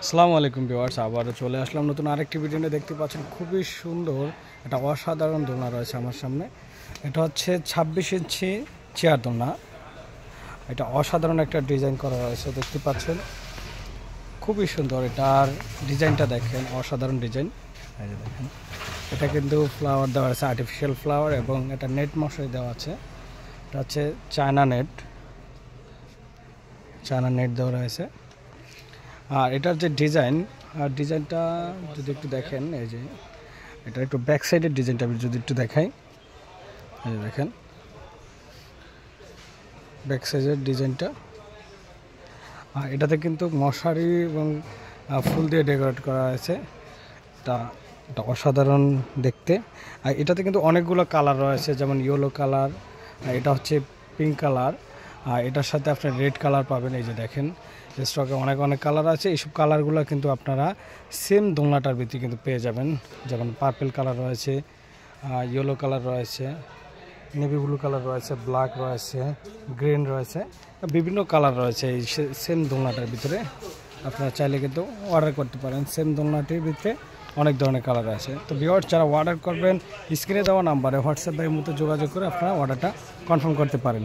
আসসালামু আলাইকুম ভিউয়ার্স, আবারও চলে আসলাম নতুন আরেকটি ভিডিও নিয়ে। দেখতে পাচ্ছেন খুবই সুন্দর একটা অসাধারণ দোলনা রয়েছে আমার সামনে। এটা হচ্ছে 26 ইঞ্চি চেয়ার দোলনা। এটা অসাধারণ একটা ডিজাইন করা রয়েছে, দেখতে পাচ্ছেন খুবই সুন্দর। এটার ডিজাইনটা দেখেন, অসাধারণ ডিজাইন। এই যে দেখেন, এটা কিন্তু ফ্লাওয়ার দেওয়া আছে, আর্টিফিশিয়াল ফ্লাওয়ার, এবং এটা নেট মশারি দেওয়া আছে। এটা হচ্ছে চায়না নেট দেওয়া রয়েছে। আর এটার যে ডিজাইনটা যদি একটু দেখেন, এই যে এটা একটু ব্যাক সাইডের ডিজাইনটা আমি যদি একটু দেখাই, এই যে দেখেন ব্যাক সাইডের ডিজাইনটা। আর এটাতে কিন্তু মশারি এবং ফুল দিয়ে ডেকোরেট করা হয়েছে। এটা অসাধারণ দেখতে। আর এটাতে কিন্তু অনেকগুলো কালার রয়েছে, যেমন ইয়েলো কালার, এটা হচ্ছে পিঙ্ক কালার, আর এটার সাথে আপনার রেড কালার পাবেন। এই যে দেখেন স্টকে অনেক কালার আছে। এইসব কালারগুলো কিন্তু আপনারা সেম দোলনাটার ভিতরে কিন্তু পেয়ে যাবেন। যেমন পার্পল কালার রয়েছে, ইয়েলো কালার রয়েছে, নেভি ব্লু কালার রয়েছে, ব্ল্যাক রয়েছে, গ্রিন রয়েছে, বিভিন্ন কালার রয়েছে এই সেম দোলনাটার ভিতরে। আপনারা চাইলে কিন্তু অর্ডার করতে পারেন। সেম দোলনাটির ভিতরে অনেক ধরনের কালার আছে। তো ভিউয়ার্স, যারা অর্ডার করবেন স্ক্রিনে দেওয়া নাম্বারে হোয়াটসঅ্যাপের মতো যোগাযোগ করে আপনারা অর্ডারটা কনফার্ম করতে পারেন।